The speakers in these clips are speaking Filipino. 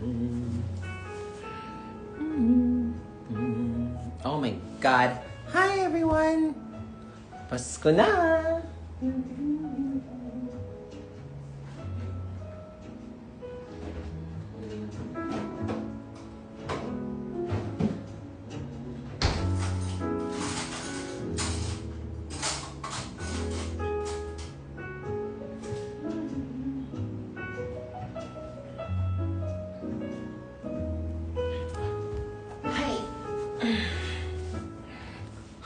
Oh my God. Hi everyone! Pasko na!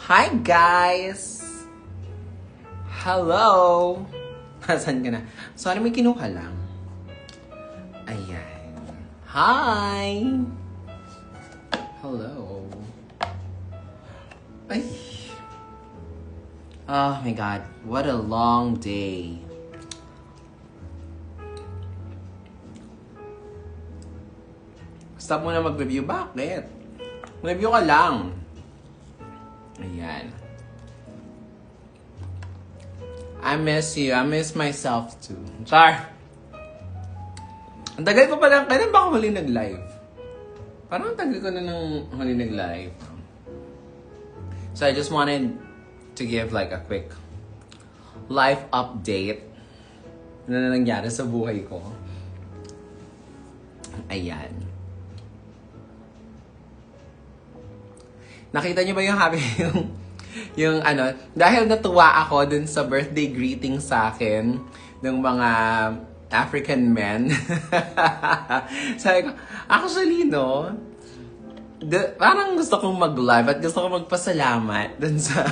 Hi guys! Hello! Nasaan ka na? Sorry, may kinuha lang. Ayan. Hi! Hello. Ay. Oh my God. What a long day. Stop mo na mag-review. Bakit? Review ka lang. Ayan. I miss you. I miss myself too. Char! Ang tagal ko pa lang. Kailan ba ako huli nag-live? Parang ang tagal ko na nang huli nag-live. So I just wanted to give like a quick life update na nangyari sa buhay ko. Ayan. Nakita niyo ba yung happy yung ano, dahil natuwa ako dun sa birthday greeting sa akin ng mga African men. Sabi ko, actually no, parang gusto kong mag-live at gusto kong magpasalamat dun sa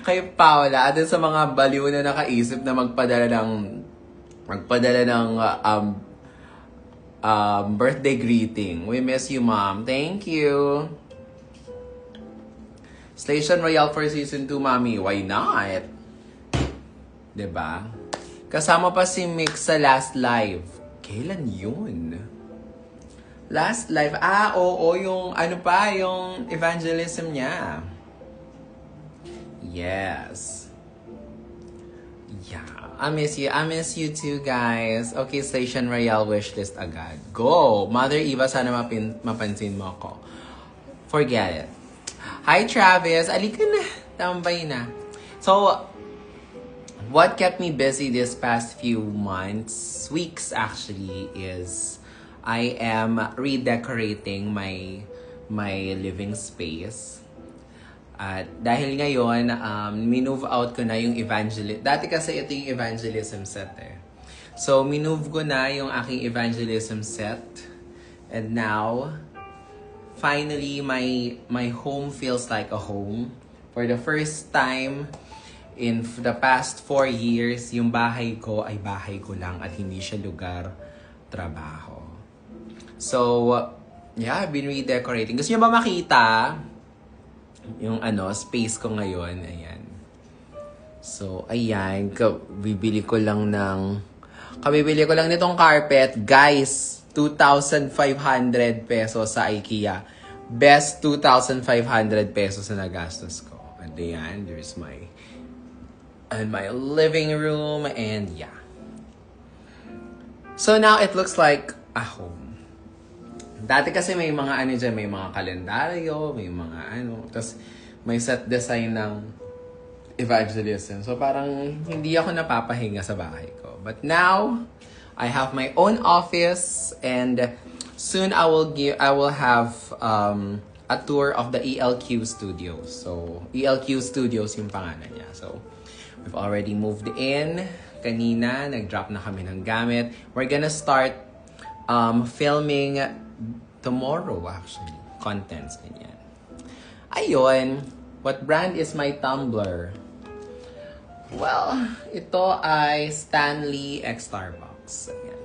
kay Paula at dun sa mga baliw na nakaisip na magpadala ng birthday greeting. We miss you, Mom. Thank you. Station Royale for Season 2, Mami. Why not? Diba? Kasama pa si Mix sa last live. Kailan yun? Last live? Oo, yung ano pa, yung evangelism niya. Yes. Yeah. I miss you. I miss you too, guys. Okay, Station Royale wishlist agad. Go! Mother Eva, sana mapansin mo ako. Forget it. Hi, Travis. Alika na. Tambay na. So, what kept me busy this past few months, weeks actually, is I am redecorating my living space. At dahil ngayon, minove out ko na yung evangelism. Dati kasi ito yung evangelism set eh. So, minove ko na yung aking evangelism set. And now, finally, my home feels like a home. For the first time in the past 4 years, yung bahay ko ay bahay ko lang at hindi siya lugar trabaho. So, yeah, I've been redecorating. Gusto niyo ba makita yung space ko ngayon? Ayan. So, ayan. Kabibili ko lang nitong carpet. Guys, 2,500 pesos sa IKEA. Best 2,500 pesos na nagastos ko. And ayan, there's my living room, and yeah. So now it looks like a home. Dati kasi may mga dyan, may mga kalendaryo, may mga tapos may set design ng evangelism. So parang hindi ako napapahinga sa bahay ko. But now, I have my own office, and soon I will have a tour of the ELQ Studios. So ELQ Studios yung pangalan niya. So we've already moved in. Kanina nag-drop na kami ng gamit. We're gonna start filming tomorrow actually. Contents ganyan. Ayun, what brand is my tumbler? Well, ito ay Stanley X Starbucks. Ayan.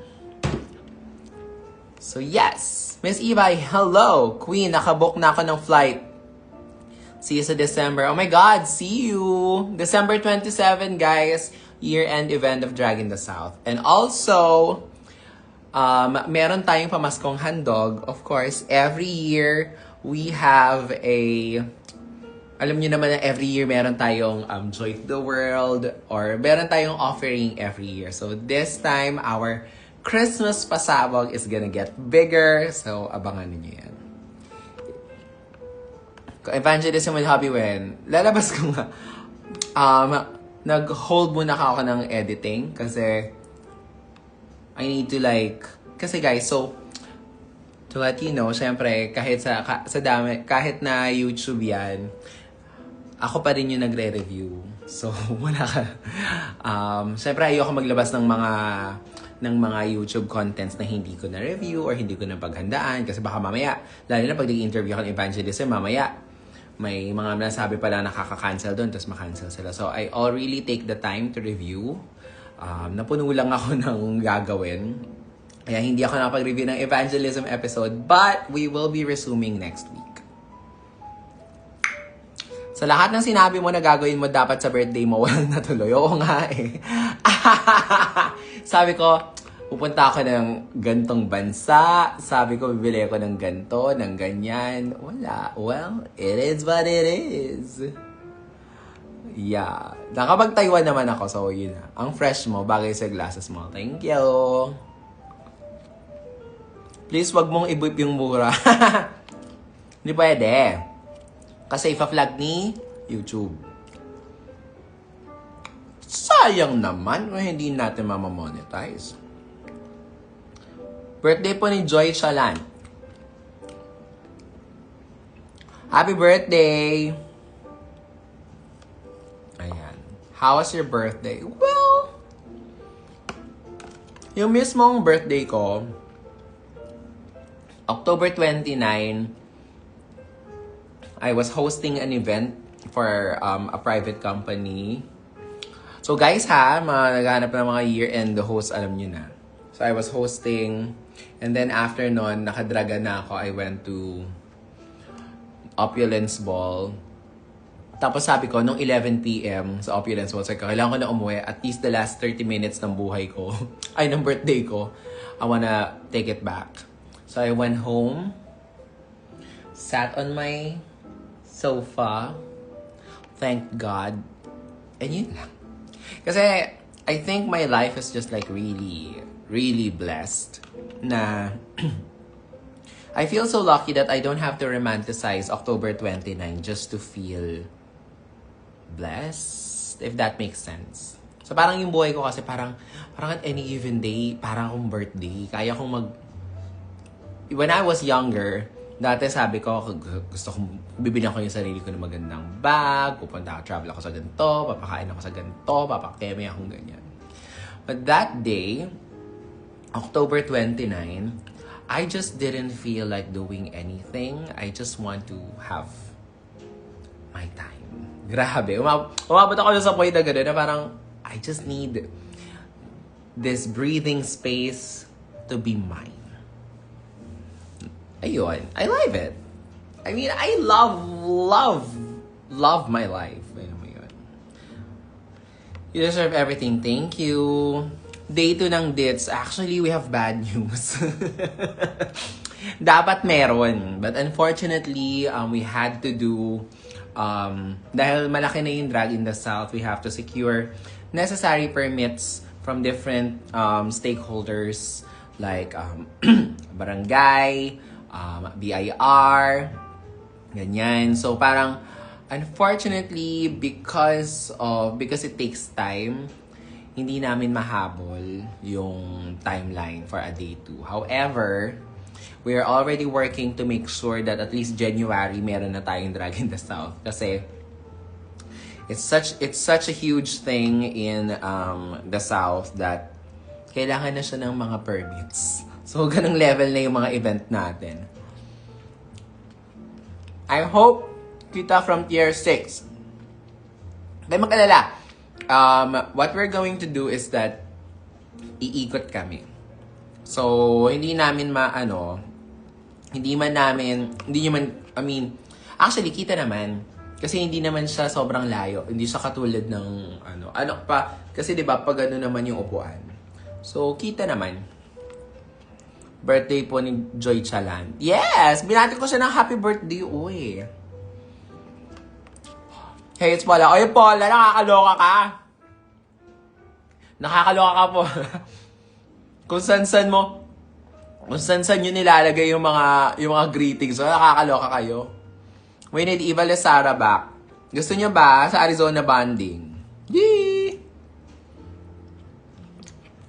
So yes, Miss Eva, hello! Queen, nakabook na ako ng flight. See you sa December. Oh my God, see you! December 27, guys. Year-end event of Drag in the South. And also, meron tayong pamaskong handog. Of course, every year, we have alam niyo naman na every year meron tayong Joy to the World, or meron tayong offering every year. So this time, our Christmas pasabog is gonna get bigger. So, abangan niyo yan. Evangelism with Hobby Wen. Lalabas ko nga. Nag-hold muna ako ng editing kasi I need to kasi guys, so to let you know, syempre kahit sa dami, kahit na YouTube yan, ako pa rin yung nagre-review. So wala ka. Syempre ayoko maglabas ng mga YouTube contents na hindi ko na review or hindi ko na paghandaan kasi baka mamaya, lalo na pag nag-interview ako ng Evangelism, mamaya may mga nasabi pala nakaka-cancel doon, tapos makancel sila. So, I all really take the time to review. Napuno lang ako ng gagawin. Kaya hindi ako nakapag-review ng Evangelism episode, but we will be resuming next week. Sa lahat ng sinabi mo na gagawin mo dapat sa birthday mo, walang natuloy. Oo nga eh. Sabi ko, pupunta ako ng gantong bansa. Sabi ko, bibili ako ng ganto, ng ganyan. Wala. Well, it is what it is. Yeah. Nakapag-Taiwan naman ako, so yun na. Ang fresh mo, bagay sa glasses mo. Thank you. Please, wag mong i-beep yung mura. Hindi pwede. Kasi ipa-flag ni YouTube. Sayang naman kung hindi natin mamamonetize. Birthday po ni Joy Chalan. Happy birthday! Ayan. How was your birthday? Well, yung mismong birthday ko, October 29, I was hosting an event for a private company. So guys ha, mga naghanap ng mga year-end host, alam nyo na. So I was hosting, and then after nun, nakadraga na ako. I went to Opulence Ball. Tapos sabi ko, nung 11 p.m. sa Opulence Ball, sabi ko, kailangan ko na umuwi at least the last 30 minutes ng buhay ko, ay, ng birthday ko, I wanna take it back. So I went home, sat on my sofa, thank God, and yun lang. Kasi I think my life is just really blessed na I feel so lucky that I don't have to romanticize October 29 just to feel blessed, if that makes sense. So parang yung buhay ko kasi parang at any given day, parang akong birthday. Kaya kong when I was younger, dati sabi ko, gusto kong bibili ako yung sarili ko ng magandang bag, pupunta ako, travel ako sa ganito, papakain ako sa ganito, papakeme akong ganyan. But that day, October 29, I just didn't feel like doing anything. I just want to have my time. Grabe. Umabot ako sa point na gano'n na parang, I just need this breathing space to be mine. Ayun. I love it. I mean, I love my life. Ayun. You deserve everything. Thank you. Day 2 ng Dits. Actually, we have bad news. Dapat meron. But unfortunately, we had to do, dahil malaki na yung drag in the South, we have to secure necessary permits from different stakeholders like barangay, BIR, ganyan. So parang, unfortunately, because it takes time, hindi namin mahabol yung timeline for a day 2. However, we are already working to make sure that at least January meron na tayong Drag in the South. Kasi it's such a huge thing in the South that kailangan na siya ng mga permits. So, ganung level na yung mga event natin. I hope kita from tier 6. Kaya mag-alala. What we're going to do is that iikot kami. So, hindi actually, kita naman. Kasi hindi naman siya sobrang layo. Hindi siya katulad ng, kasi diba, pag naman yung upuan. So, kita naman. Birthday po ni Joy Chalan. Yes! Binati ko siya ng happy birthday. Uy. Hey, it's Paula. Oy, Paula, nakakaloka ka. Nakakaloka ka po. Kung san-san mo, kung san-san yun nilalagay yung mga greetings. So, nakakaloka kayo. We need Eva Lesara back. Gusto niyo ba sa Arizona bonding? Yee!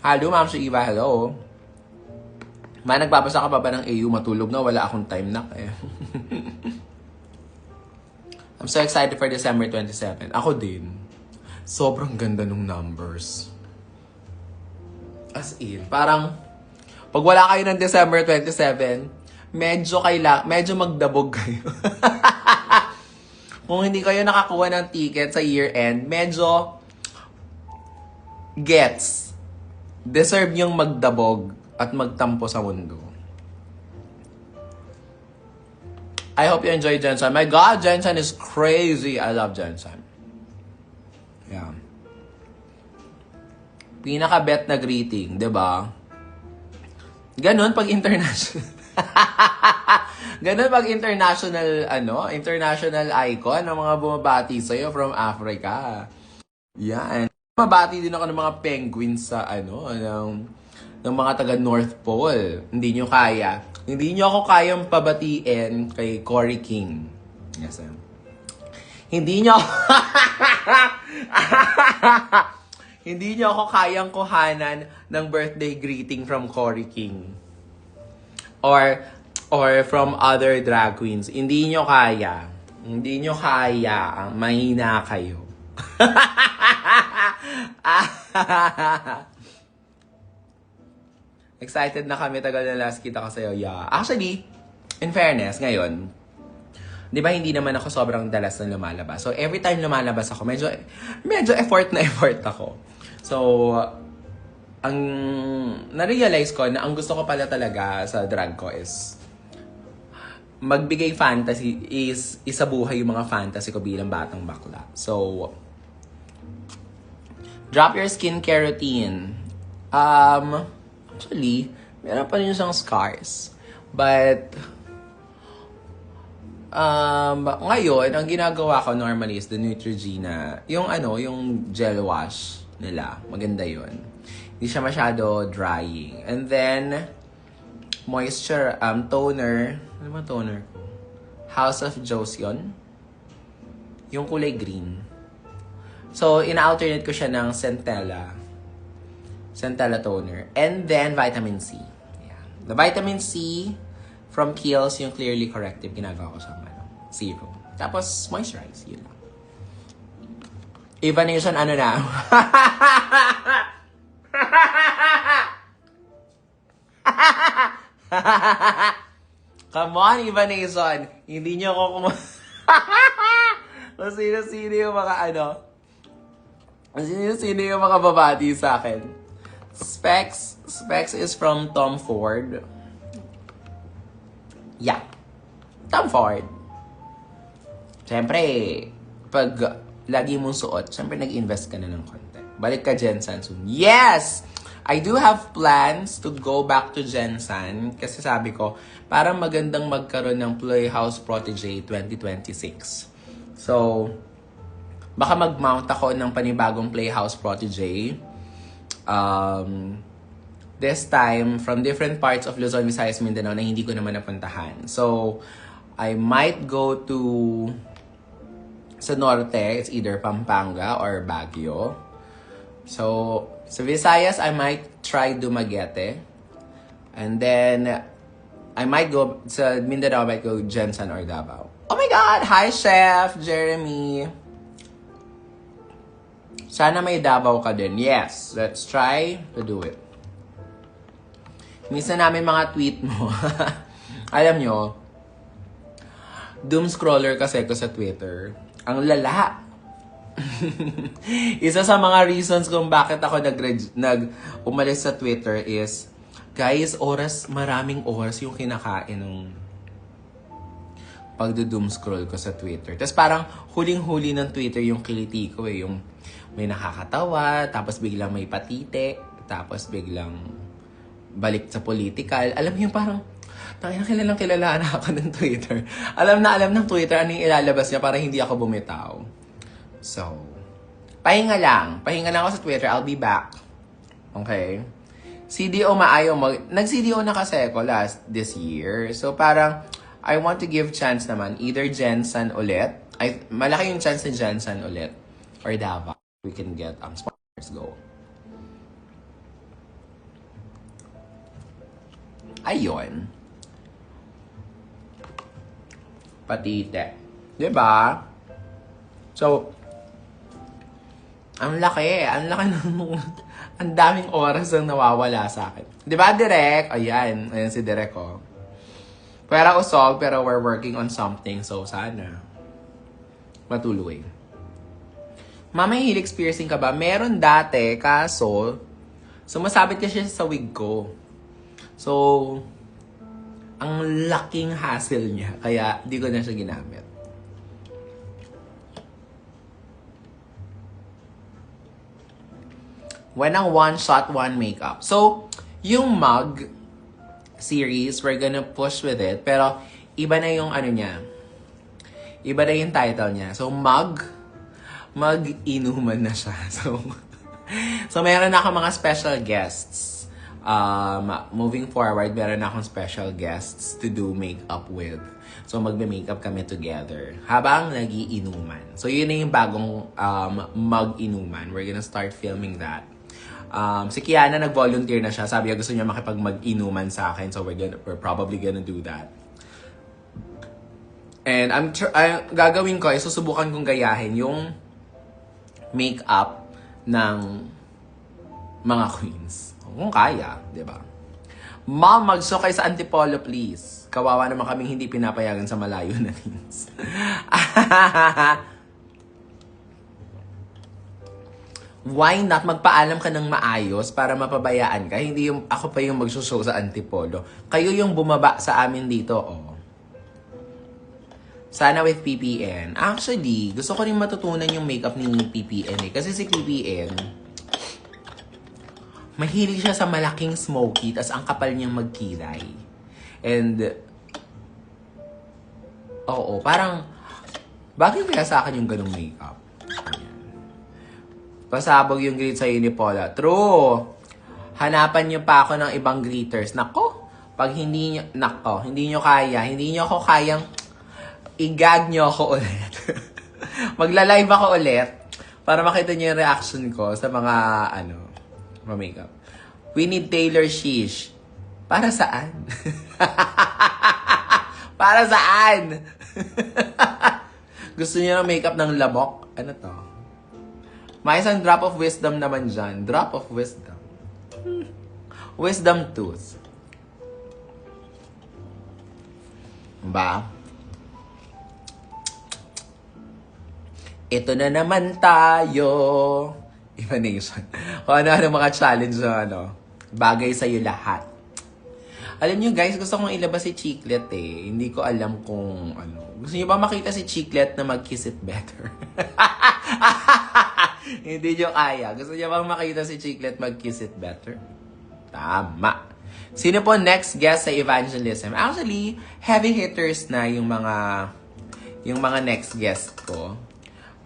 Hello, Ma'am si Eva. Hello. Nagbabasa ka pa ba ng AU? Matulog na. Wala akong time na. I'm so excited for December 27. Ako din. Sobrang ganda nung numbers. As in, parang, pag wala kayo ng December 27, medyo magdabog kayo. Kung hindi kayo nakakuha ng ticket sa year-end, medyo gets. Deserve yung magdabog at magtampo sa mundo. I hope you enjoy Jensen. My God, Jensen is crazy. I love Jensen. Yeah. Pinaka-bet na greeting, 'di ba? Ganon pag international. Ganon pag international, international icon ng mga bumabati sa'yo from Africa. Yan. Mabati din ako ng mga penguins sa, ng mga taga North Pole. Hindi nyo kaya. Hindi nyo ako kayang pabatiin kay Cory King. Yes, Hindi nyo Hindi nyo ako kayang kuhanan ng birthday greeting from Cory King. Or from other drag queens. Hindi nyo kaya. Hindi nyo kaya. Mahina kayo. Excited na kami. Tagal na last kita ko sa'yo. Yeah. Actually, in fairness, ngayon, di ba hindi naman ako sobrang dalas na lumalabas. So, every time lumalabas ako, medyo effort na effort ako. So, ang na-realize ko na ang gusto ko pala talaga sa drag ko is magbigay fantasy, is isabuhay yung mga fantasy ko bilang batang bakla. So, drop your skincare routine. Actually, meron pa rin siyang scars. But, ngayon, ang ginagawa ko normally is the Neutrogena. Yung gel wash nila. Maganda yun. Hindi siya masyado drying. And then, moisture, toner. Ano ba toner ko? House of Joseon. Yung kulay green. So, ina-alternate ko siya ng Centella toner. And then, vitamin C. Yeah. The vitamin C from Kiehl's, yung clearly corrective, ginagawa ko sa serum. Tapos, moisturize. Yun lang. Evanation, na? Come on, Evanation. Hindi niyo ako Kung sino-sino yung mga sino yung mga babati sa akin. Specs is from Tom Ford. Yeah. Tom Ford. Siyempre, pag lagi mong suot, siyempre nag-invest ka na ng konti. Balik ka Jensen soon. Yes! I do have plans to go back to Jensen kasi sabi ko, parang magandang magkaroon ng Playhouse Protégé 2026. So, baka mag-mount ako ng panibagong Playhouse Protégé. This time, from different parts of Luzon, Visayas, Mindanao na hindi ko naman napuntahan. So, I might go to sa norte, it's either Pampanga or Baguio. So, sa Visayas, I might try Dumaguete. And then, I might go, sa Mindanao, I might go Jensen or Davao. Oh my God! Hi, Chef Jeremy! Sana may Davao ka din. Yes, let's try to do it. Minsan namin mga tweet mo. Alam nyo, doom scroller kasi ko sa Twitter. Ang lala. Isa sa mga reasons kung bakit ako umalis sa Twitter is, guys, maraming oras yung kinakain ng pagdo-doom scroll ko sa Twitter. Tapos parang huling-huli ng Twitter yung kiliti ko yung may nakakatawa, tapos biglang may patite, tapos biglang balik sa political. Alam mo yung parang, kilalang kilala na ako ng Twitter. Alam ng Twitter ano yung ilalabas niya para hindi ako bumitaw. So, pahinga lang. Pahinga lang ako sa Twitter. I'll be back. Okay? CDO maayaw nag-CDO na kasi ako this year. So parang, I want to give chance naman, either Jensen ulit, malaki yung chance ni Jensen ulit, or Davao. We can get ang sponsors go. Ayun. Patite. Diba? So, ang laki ng, ang daming oras ang nawawala sa akin. Diba, Direk? Ayan si Direk, oh. Pero usog, pero we're working on something, so sana matuloy. Mama, helix piercing ka ba? Meron dati, kaso, sumasabit kasi sa wig ko. So, ang laking hassle niya. Kaya, di ko na siya ginamit. When ang one shot, one makeup. So, yung mug series, we're gonna push with it. Pero, iba na yung ano niya. Iba na yung title niya. So, mag-inuman na siya. So meron na akong mga special guests. Moving forward, meron na akong special guests to do makeup with. So, magbe-makeup kami together habang nag-iinuman. So, yun na yung bagong mag-inuman. We're gonna start filming that. Si Kiana nag-volunteer na siya. Sabi niya gusto niya makipag-mag-inuman sa akin. So, we're probably gonna do that. And gagawin ko, susubukan kong gayahin yung makeup ng mga queens. Kung kaya, di ba? Mom, magsukay sa Antipolo, please. Kawawa naman kaming hindi pinapayagan sa malayo na things. Why not magpaalam ka ng maayos para mapabayaan ka? Hindi yung ako pa yung magsushow sa Antipolo. Kayo yung bumaba sa amin dito, oh. Sana with PPN. Actually, gusto ko rin matutunan yung makeup ni PPN eh. Kasi si PPN, mahilig siya sa malaking smoky, tas ang kapal niyang magkilay. And, oo, parang, bakit kaya sa akin yung ganong makeup? Ayan. Pasabog yung greet sa'yo ni Paula. True! Hanapan niyo pa ako ng ibang greeters. Nako, pag hindi niyo kaya, hindi niyo ako kayang i-gag niyo ako ulit. Magla-live ako ulit para makita niyo yung reaction ko sa mga, makeup. We need Taylor Shish. Para saan? Para saan? Gusto niyo ng makeup ng labok? Ano to? May isang drop of wisdom naman dyan. Drop of wisdom. Wisdom tooth. Ba? Ito na naman tayo. Emanation. Kung ano-ano mga challenge na bagay sa'yo lahat. Alam nyo guys, gusto kong ilabas si Chiclet eh. Hindi ko alam kung Gusto nyo ba makita si Chiclet na mag-kiss it better? Hindi nyo kaya. Gusto nyo bang makita si Chiclet mag-kiss it better? Tama. Sino po next guest sa evangelism? Actually, heavy hitters na yung mga next guest ko.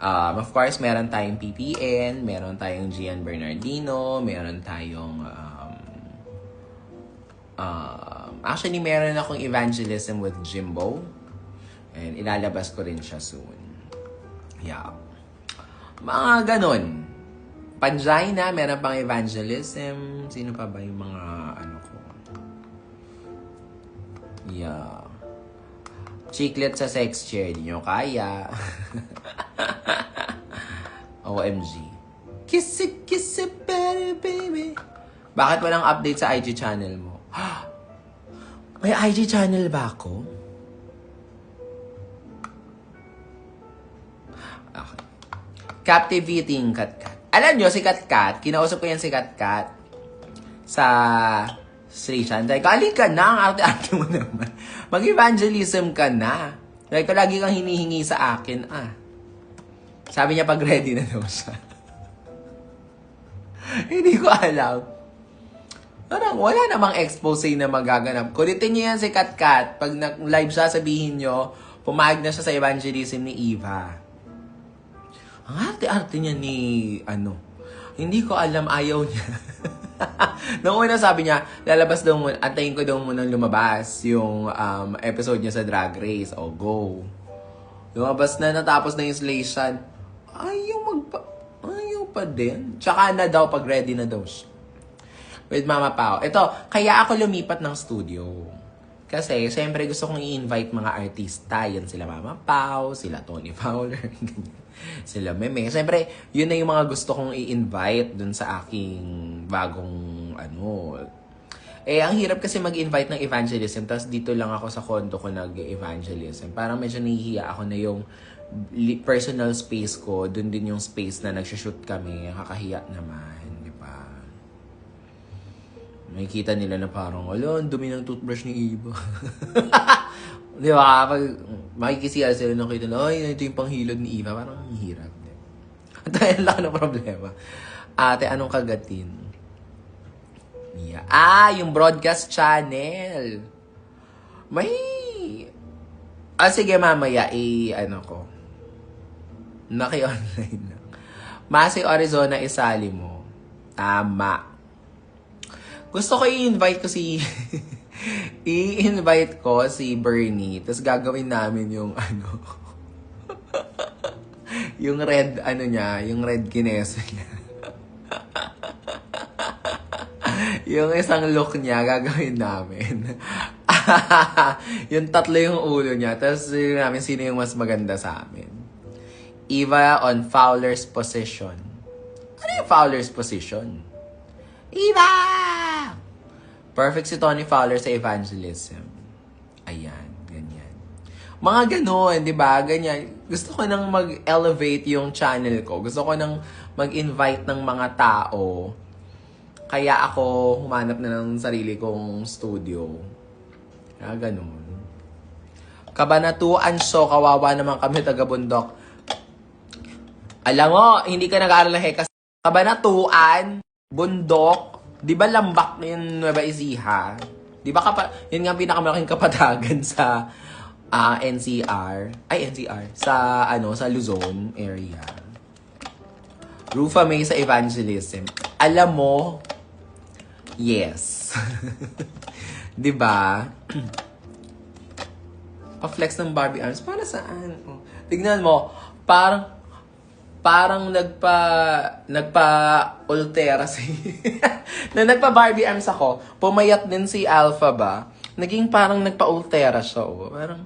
Of course, meron tayong PPN, meron tayong Gian Bernardino, meron tayong actually meron akong evangelism with Jimbo, and ilalabas ko rin siya soon. Yeah. Mga ganon. Panjay na, meron pang evangelism. Sino pa ba yung mga ko? Yeah. Chiclet sa sex chair, di nyo kaya. OMG. Kiss it, baby. Bakit walang update sa IG channel mo? May IG channel ba ako? Okay. Captivating Katkat. Alam nyo, si Katkat, kinausap ko yan si Katkat sa Sri Shantai. Kali ka na, ang arte-arte mo naman. Mag-evangelism ka na. Dahil ko lagi kang hinihingi sa akin, Sabi niya pag ready na daw siya. Hindi ko alam. Parang wala namang expose na magaganap. Kulitin niyo yan si Katkat. Pag live siya, sabihin niyo, pumayag na siya sa evangelism ni Eva. Ang arte-arte niya ni, Hindi ko alam, ayaw niya. Noong una sabi niya, lalabas daw muna, antayin ko daw muna lumabas yung episode niya sa Drag Race. O, go. Lumabas na, natapos na yung installation. Ayaw pa din. Tsaka na daw, pag ready na daw siya. With Mama Pao. Ito, kaya ako lumipat ng studio. Kasi, siyempre gusto kong i-invite mga artista. Yan sila Mama Pao, sila Tony Fowler, sila Meme. Siyempre, yun na yung mga gusto kong i-invite dun sa aking bagong, ang hirap kasi mag-invite ng evangelism. Tapos dito lang ako sa condo ko nag-evangelism. Parang medyo nahihiya ako na yung personal space ko. Dun din yung space na nagshoot kami. Kakahiya naman. Makikita nila na parang, ang dumi ng toothbrush ni Eva. Di ba? Kapag makikisiya sila nakita na, ito yung panghilod ni Eva. Parang ang hirap. At ayun lang na problema. Ate, anong kagatin? Yeah. Yung broadcast channel. Sige, mamaya, ko. Naki-online lang. Masi Arizona, isali mo. Tama. Gusto ko i-invite ko si Bernie. Tapos gagawin namin yung yung red, yung red kineso niya. Yung isang look niya, gagawin namin. Yung tatlo yung ulo niya. Tapos namin sino yung mas maganda sa amin. Eva on Fowler's position. Ano yung Fowler's position? Eva! Perfect si Tony Fowler sa evangelism. Ayan, ganyan. Mga ganon, di ba? Ganyan. Gusto ko nang mag-elevate yung channel ko. Gusto ko nang mag-invite ng mga tao. Kaya ako humanap na ng sarili kong studio. Kaya ganon. Kabanatuan Show, kawawa naman kami taga-bundok. Alam mo, hindi ka nag-aaral na kasi Kabanatuan, bundok, di ba lambak yung Nueva Ecija? Di ba yun nga pinakamalaking kapatagan sa NCR. Sa Luzon area. Rufa May sa evangelism. Alam mo, yes. Di ba? Pa-flex ng Barbie arms. Para saan? Tignan mo, parang nagpa-ultera na nagpa-Barbie arms ako, pumayat din si Alpha ba? Naging parang nagpa-ultera siya. Parang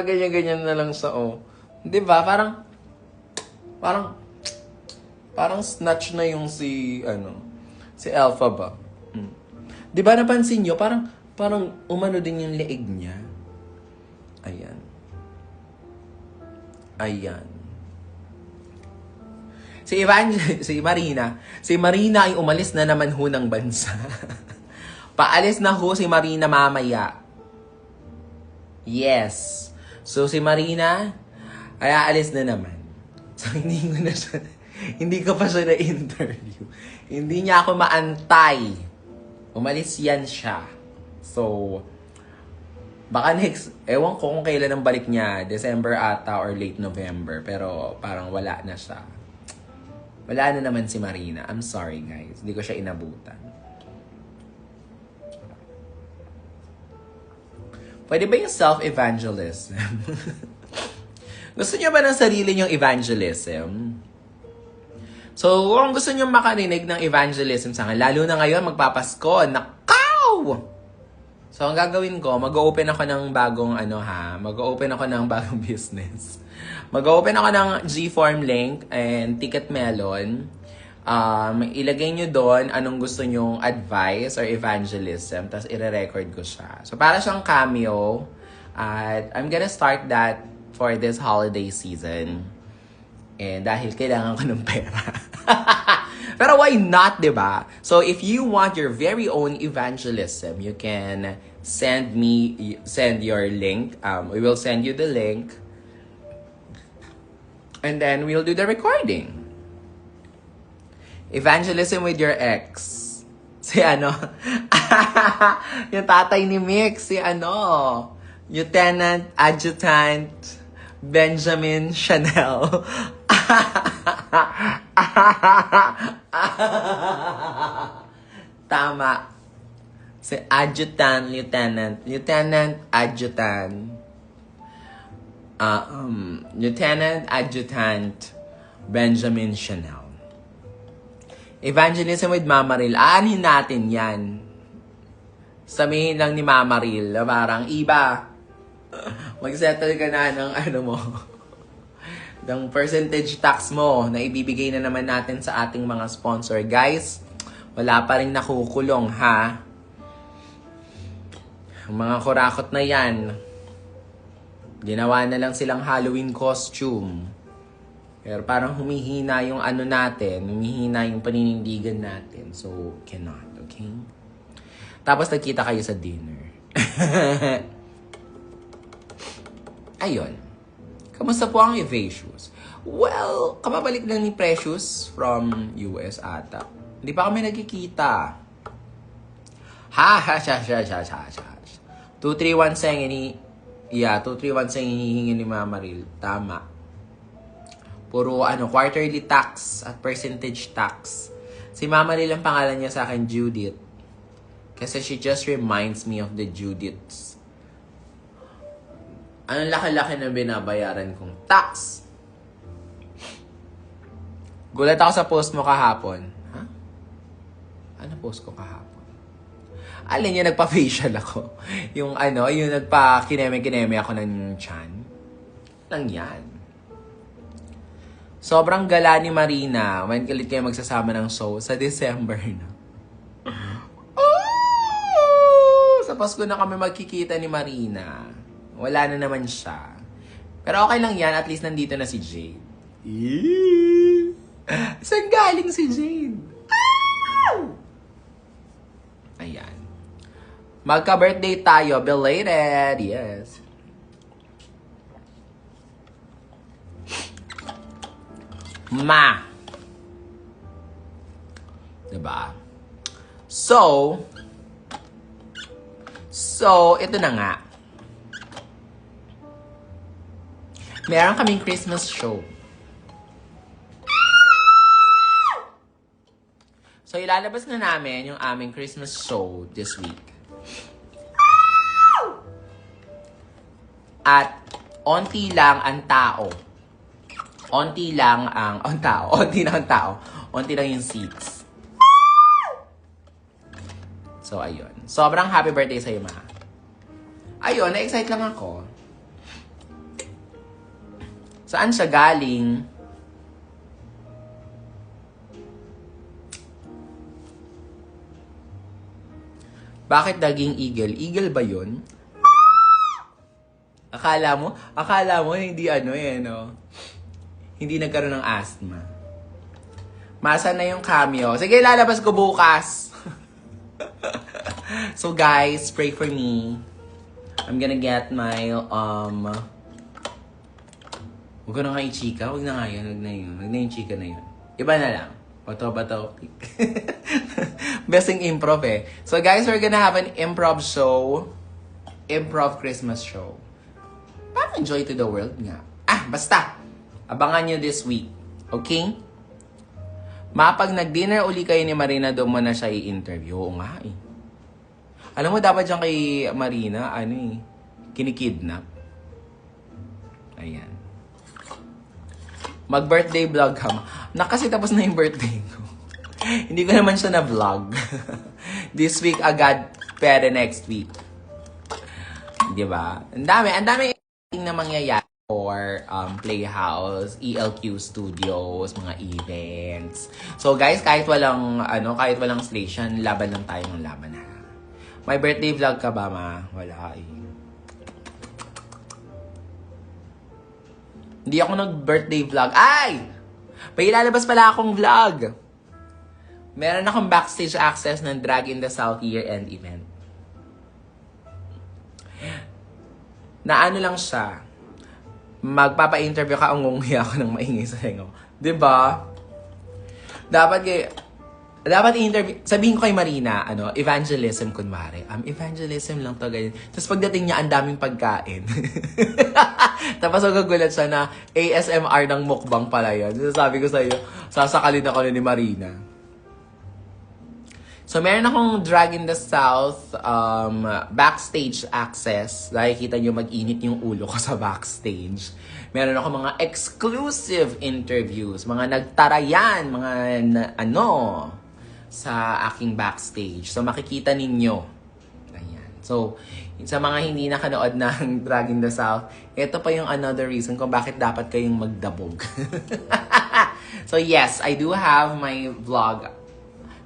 ganyan-ganyan na lang siya. Di ba? Parang snatch na yung si Alpha ba? Di ba napansin nyo? Parang umano din yung leeg niya. Ayan. Si Marina ay umalis na naman ho ng bansa. Paalis na ho si Marina mamaya. Yes. So si Marina ay aalis na naman. So hindi ko pa siya na-interview. Hindi niya ako maantay. Umalis yan siya. So, baka ewan ko kung kailan ang balik niya, December ata or late November, pero parang wala na siya. Wala na naman si Marina. I'm sorry guys, hindi ko siya inabutan. Pwede ba yung self-evangelism? Gusto niyo ba ng sarili niyong evangelism? So, kung gusto niyo makarinig ng evangelism sa akin, lalo na ngayon magpapasko, nakaw! So, ang gagawin ko, mag-open ako ng bagong mag-open ako ng bagong business. Mag-open ako ng G-Form link and Ticket Melon. Ilagay nyo doon anong gusto nyong advice or evangelism, tapos ire-record ko siya. So, para siyang cameo. At I'm gonna start that for this holiday season. And dahil kailangan ko ng pera. Pero why not, diba? So, if you want your very own evangelism, you can send your link. We will send you the link. And then, we'll do the recording. Evangelism with your ex. Si yung tatay ni Mix, Lieutenant Adjutant Benjamin Chanel. Tama. Si Adjutant, Lieutenant Adjutant. Lieutenant Adjutant Benjamin Chanel. Evangelism with Mama Ril. Aanhin natin yan. Sabihin lang ni Mama Ril, parang, iba, mag-settle ka na ng ano mo, ng percentage tax mo na ibibigay na naman natin sa ating mga sponsor. Guys, wala pa rin nakukulong, ha? Ang mga kurakot na yan, ginawa na lang silang Halloween costume. Pero parang humihina yung ano natin, humihina yung paninindigan natin. So, cannot, okay? Tapos nagkita kayo sa dinner. Ayun. Kamusta po ang Evasius? Well, kamabalik lang ni Precious from US ata. Hindi pa kami nagkikita. Ha, 231 sayang ini. Yeah, 231 sayang hinihingi ni Mama Ril. Tama. Puro quarterly tax at percentage tax. Si Mama Ril ang pangalan niya sa akin, Judith. Kasi she just reminds me of the Judiths. Anong laki-laki na binabayaran kong tax? Gulat ako sa post mo kahapon. Ha? Ano post ko kahapon? Alin yung nagpa-facial ako? Yung yung nagpa-kineme-kineme ako ng chan? Lang yan. Sobrang gala ni Marina when kalit kayo magsasama ng show sa December na. Oh! Sa Pasko na kami magkikita ni Marina. Wala na naman siya. Pero okay lang yan, at least nandito na si Jade. Saan galing si Jade? Ayan. Magka-birthday tayo, belated. Yes. Ma. Diba? So, ito na nga. Meron kaming Christmas show. So, ilalabas na namin yung aming Christmas show this week. At, onti lang ang tao. Onti lang ang tao. Onti lang yung seats. So, ayun. Sobrang happy birthday sa'yo, ma. Ayun, na-excite lang ako. Saan siya galing? Bakit daging eagle? Eagle ba yun? Akala mo hindi hindi nagkaroon ng asthma. Masa na yung cameo? Sige, lalabas ko bukas. So guys, pray for me. I'm gonna get my Huwag ko na nga i-chika. Huwag na nga yun. Huwag na yung chika na yun. Iba na lang. Bato. Besting improv eh. So guys, we're gonna have an improv show. Improv Christmas show. Parang enjoy to the world nga. Basta. Abangan nyo this week. Okay? Pag nag-dinner uli kayo ni Marina, doon mo na siya i-interview. Oo nga eh. Alam mo, dapat dyan kay Marina, kinikidnap. Ayan. Mag-birthday vlog ka. Kasi tapos na yung birthday ko. Hindi ko naman siya na-vlog. This week agad, pero next week. Diba? Ang dami na mangyayari for Playhouse, ELQ Studios, mga events. So guys, kahit walang station, laban lang tayo ng laban ha. May birthday vlog ka ba, ma? Wala eh. Hindi ako nag-birthday vlog. Ay! May ilalabas pala akong vlog. Meron akong backstage access ng Drag in the South year-end event. Na lang siya. Magpapa-interview ka, ungungi ako ng maingay sa hengo. Diba? Dapat Dapat i-interview, sabihin ko kay Marina, evangelism kunwari. Evangelism lang to, ganyan. Tapos pagdating niya, ang daming pagkain. Tapos magagulat siya na ASMR ng mukbang pala yun. So, sabi ko sa'yo, sasakalin ako ni Marina. So, meron akong Drag in the South backstage access. Nakikita nyo mag-init yung ulo ko sa backstage. Meron ako mga exclusive interviews, mga nagtarayan, mga sa aking backstage. So, makikita ninyo. Ayan. So, sa mga hindi nakanood ng Drag in the South, ito pa yung another reason kung bakit dapat kayong magdabog. So, yes, I do have my vlog.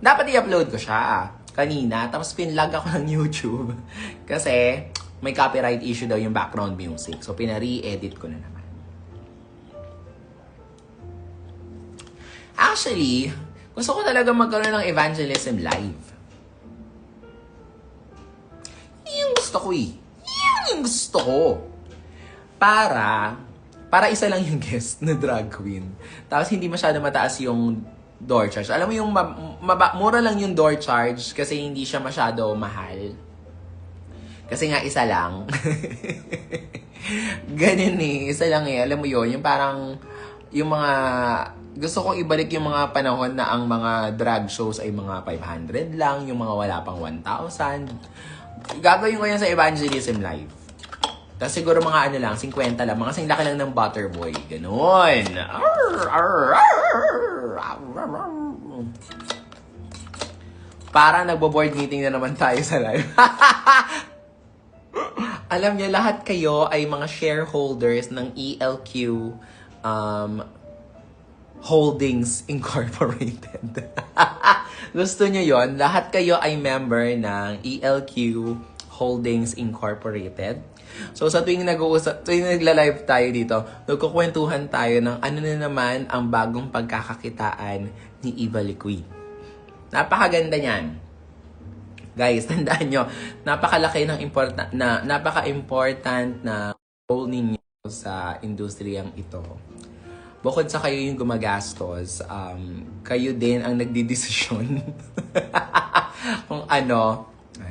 Dapat i-upload ko siya kanina. Tapos pinlag ako ng YouTube. Kasi may copyright issue daw yung background music. So, pinare-edit ko na naman. Actually, gusto ko talaga magkaroon ng evangelism live. Yung gusto ko eh. Yung gusto ko. Para isa lang yung guest na drag queen. Tapos hindi masyado mataas yung door charge. Alam mo yung mura lang yung door charge kasi hindi siya masyado mahal. Kasi nga isa lang. Ganun eh. Isa lang eh. Alam mo yun. Yung parang yung mga gusto kong ibalik yung mga panahon na ang mga drag shows ay mga 500 lang, yung mga wala pang 1,000. Gagawin ko yan sa Evangelism Live. Tapos siguro mga lang, 50 lang. Mga singlaki lang ng Butterboy. Ganon. Para nagbo-board meeting na naman tayo sa live. Alam niyo, lahat kayo ay mga shareholders ng ELQ Holdings Incorporated. Gusto nyo yon? Lahat kayo ay member ng ELQ Holdings Incorporated. So sa tuwing nagla-live tayo dito, nagkukwentuhan tayo ng ano na naman ang bagong pagkakakitaan ni Eva Liquid. Napakaganda niyan. Guys, tandaan nyo, napaka-important na role ninyo sa industriyang ito. Bukod sa kayo yung gumagastos, kayo din ang nagdidesisyon kung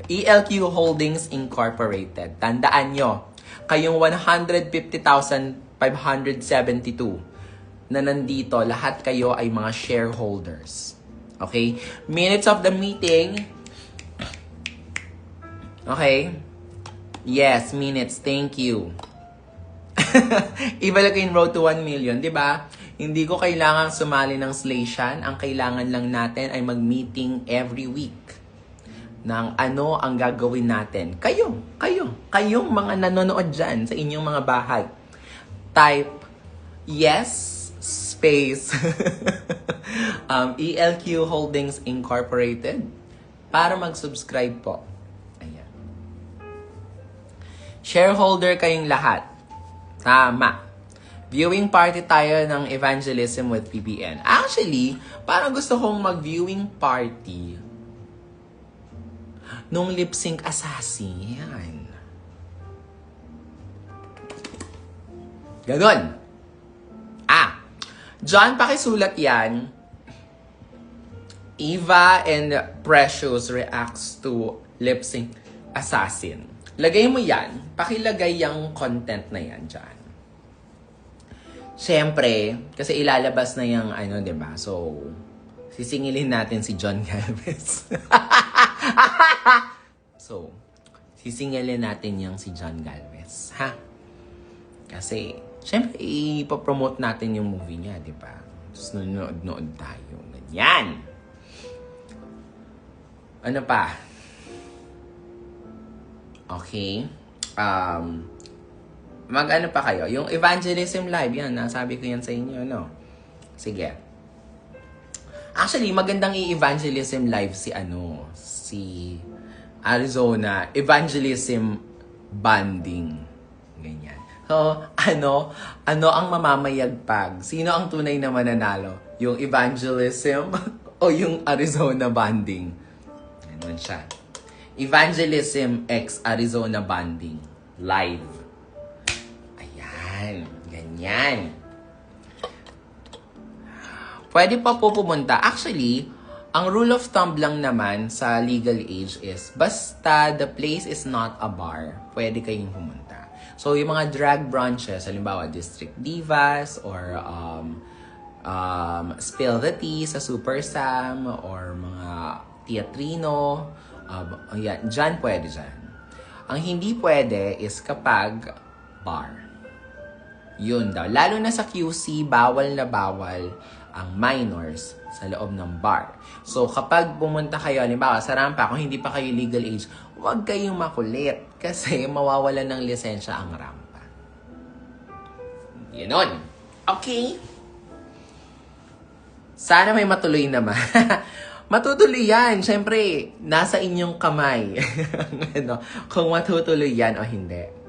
ELQ Holdings Incorporated. Tandaan nyo, kayong 150,572 na nandito, lahat kayo ay mga shareholders. Okay? Minutes of the meeting. Okay? Yes, minutes. Thank you. Ibalagin road to 1 million, di ba? Hindi ko kailangang sumali ng Slaysian. Ang kailangan lang natin ay mag-meeting every week ng ano ang gagawin natin. Kayong mga nanonood dyan sa inyong mga bahay. Type yes space ELQ Holdings Incorporated para mag-subscribe po. Ayan. Shareholder kayong lahat. Tama. Viewing party tayo ng Evangelism with PBN. Actually, parang gusto kong mag-viewing party nung Lip Sync Assassin. Yan. Ganon. John, pakisulat yan. Eva and Precious reacts to Lip Sync Assassin. Lagay mo yan. Pakilagay yung content na yan dyan. Siyempre, kasi ilalabas na yung diba? So, sisingilin natin si John Galvez. So, sisingilin natin yung si John Galvez. Ha? Kasi, siyempre, ipopromote natin yung movie niya, diba? Tapos nanonood tayo. Ganyan! Ano pa? Okay. Mag-ano pa kayo? Yung Evangelism Live, yan. Nasabi ko yan sa inyo, no? Sige. Actually, magandang i-Evangelism Live si Arizona. Evangelism Banding. Ganyan. So, ano ang mamamayagpag? Sino ang tunay na mananalo? Yung Evangelism o yung Arizona Banding? Ganun siya. Evangelism x Arizona Banding. Live. Ayan. Ganyan. Pwede pa po pumunta. Actually, Ang rule of thumb lang naman sa legal age is, basta the place is not a bar, pwede kayong pumunta. So, yung mga drag brunches, halimbawa, District Divas, or Spill the Tea sa Super Sam, or mga Teatrino, yan, dyan pwede dyan. Ang hindi pwede is kapag bar. Yun daw. Lalo na sa QC, bawal na bawal ang minors sa loob ng bar. So, kapag pumunta kayo, halimbawa, sa rampa, kung hindi pa kayo legal age, huwag kayong makulit kasi mawawalan ng lisensya ang rampa. Yun. Okay? Sana may matuloy naman. Matutuloy yan. Siyempre, nasa inyong kamay. Ano, kung matutuloy yan o hindi.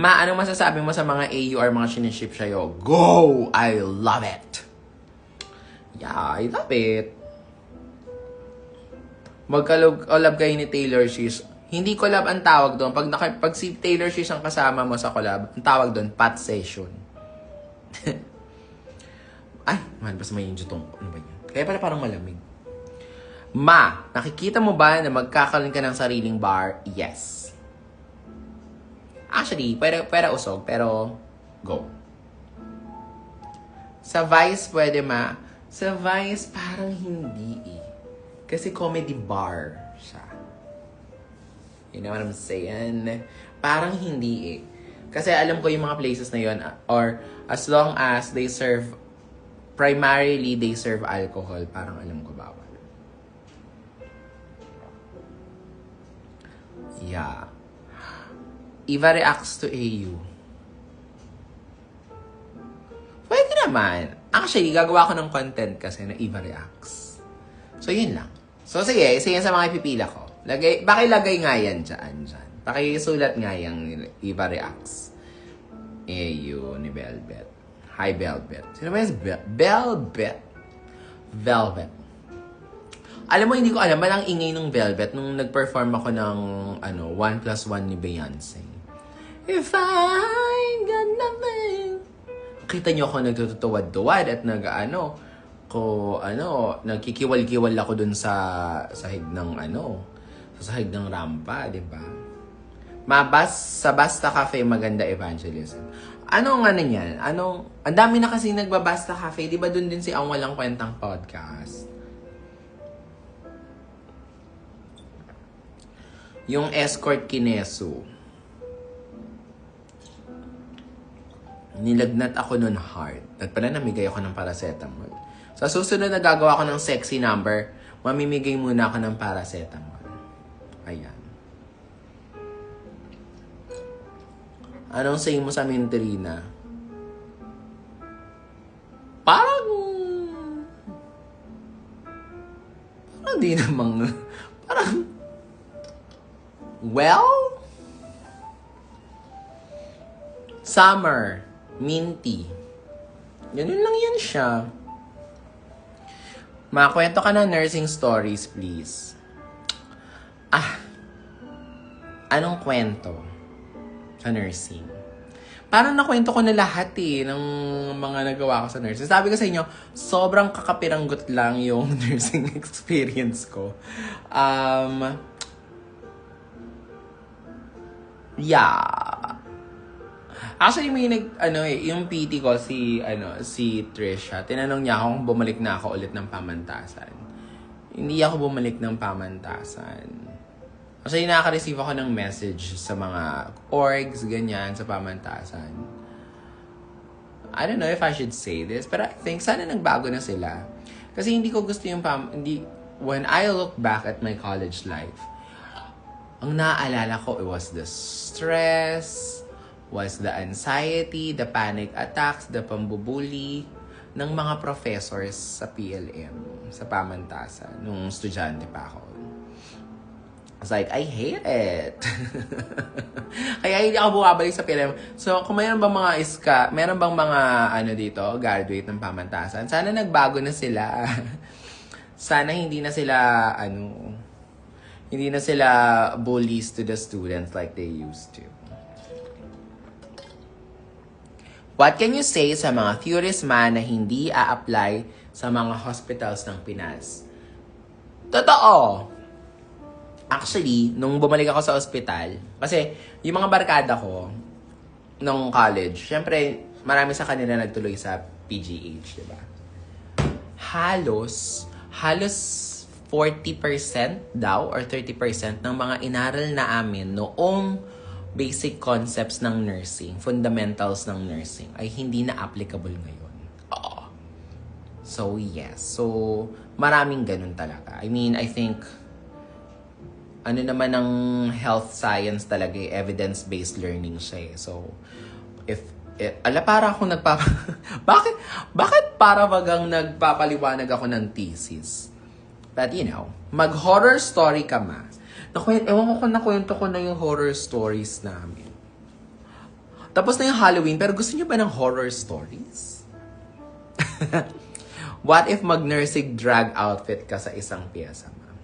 Anong masasabi mo sa mga AU or mga siniship sa'yo? Go! I love it! Yeah, I love it. Mag-collab kayo ni Taylor Swift. Hindi collab ang tawag doon. Pag si Taylor Swift ang kasama mo sa collab, ang tawag doon, pat session. Ay, man, basta may injo tong. Ano ba yun? Kaya pala parang malamig. Nakikita mo ba na magkakaroon ka ng sariling bar? Yes. Actually, pwede usog, pero go. Sa Vice, pwede Sa Vice, parang hindi eh. Kasi comedy bar siya. You know what I'm saying? Parang hindi eh. Kasi alam ko yung mga places na yun, or as long as they serve, primarily they serve alcohol, parang alam ko bawal. Yeah. Eva reacts to AU. Pwede naman. Actually, gagawa ko ng content kasi na Eva reacts. So, yun lang. So, sige sa mga ipipila ko. Pakilagay nga yan dyan. Pakisulat nga yung Eva reacts. AU ni Velvet. Hi, Velvet. Sino ba yung Velvet? Velvet. Alam mo, hindi ko alam. Malang ingay ng Velvet nung nag-perform ako ng 1+1 ni Beyonce. If I got nothing. Kita niyo ako nagtutuwad-tuwad at nagkikiwal-kiwal ako dun sa sahig ng sa sahig ng rampa, di ba? Sa Basta Cafe maganda evangelism. Anong niyan? Ang dami na kasi nagbabasta cafe, di ba dun din si Ang Walang Kwentang Podcast? Yung Escort Kinesu. Nilagnat ako nun hard. At pala namigay ako ng paracetamol. Sa susunod na gagawa ko ng sexy number, mamimigay muna ako ng paracetamol. Ayan. Anong say mo sa Minterina? Parang di namang Summer, minty. Ganun lang yan siya. Makwento ka ng nursing stories, please. Anong kwento sa nursing? Parang nakwento ko na lahat ng mga nagawa ko sa nursing. Sabi ko sa inyo, sobrang kakapiranggot lang yung nursing experience ko. Yeah. Actually, may yung PT ko, si Trisha, tinanong niya ako kung bumalik na ako ulit ng pamantasan. Hindi ako bumalik ng pamantasan. Actually, nakaka-receive ako ng message sa mga orgs, ganyan, sa pamantasan. I don't know if I should say this, pero I think sana nagbago na sila. Kasi hindi ko gusto yung when I look back at my college life, ang naaalala ko, it was the stress, was the anxiety, the panic attacks, the pambubuli ng mga professors sa PLM, sa pamantasan, nung estudyante pa ako. I was like, I hate it. Kaya hindi ako bumabalik sa PLM. So, kung mayroon bang meron bang mga dito, graduate ng pamantasan, sana nagbago na sila. Sana hindi na sila bullies to the students like they used to. What can you say sa mga theories man na hindi a-apply sa mga hospitals ng Pinas? Totoo! Actually, nung bumalik ako sa ospital, kasi yung mga barkada ko, nung college, syempre, marami sa kanila nagtuloy sa PGH, di ba? Halos 40% daw or 30% ng mga inaral na amin noong basic concepts ng nursing, fundamentals ng nursing, ay hindi na applicable ngayon. Oo. So, yes. So, maraming ganun talaga. I mean, I think, ano naman ng health science talaga, evidence-based learning siya eh. So, para akong bakit para bagang nagpapaliwanag ako ng thesis? But, you know, mag-horror story ka ma. Ewan ko kung nakwento ko na yung horror stories namin. Tapos na yung Halloween, pero gusto niyo ba ng horror stories? What if mag-nursing drag outfit ka sa isang pyesa, ma'am?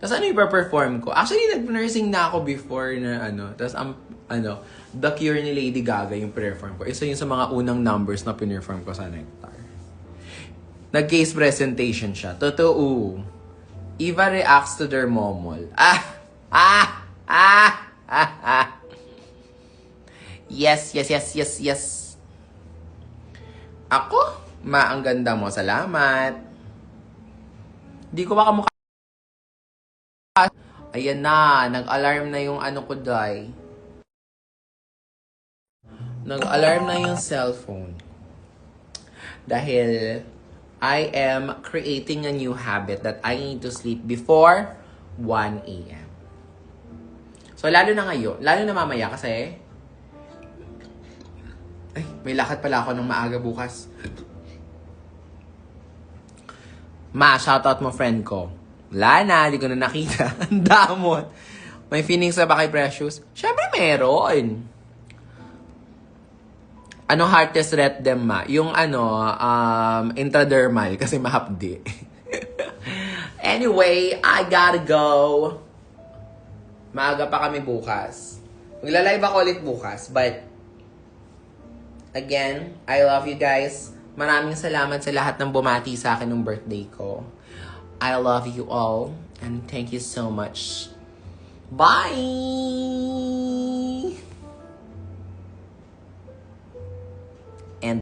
Tapos ano yung perform ko? Actually, nag-nursing na ako before na Tapos The Cure ni Lady Gaga yung perform ko. Isa yun sa mga unang numbers na perform ko sa Nectar. Nag-case presentation siya. Totoo. Eva reacts to their momol. Yes. Ako? Ang ganda mo. Salamat. Di ko makamukha. Ayan na. Nag-alarm na yung ko, day. Nag-alarm na yung cellphone. Dahil I am creating a new habit that I need to sleep before 1 a.m. So, lalo na ngayon. Lalo na mamaya kasi may lakad pala ako ng maaga bukas. Shoutout mo friend ko. Wala na, di ko na nakita. Ang damot. May feelings na ba kay Precious? Syempre meron. Anong hardest ret them ma? Yung intradermal kasi mahapdi. Anyway, I gotta go. Maaga pa kami bukas. Magla-live ako ulit bukas. But, again, I love you guys. Maraming salamat sa lahat ng bumati sa akin ng birthday ko. I love you all. And thank you so much. Bye!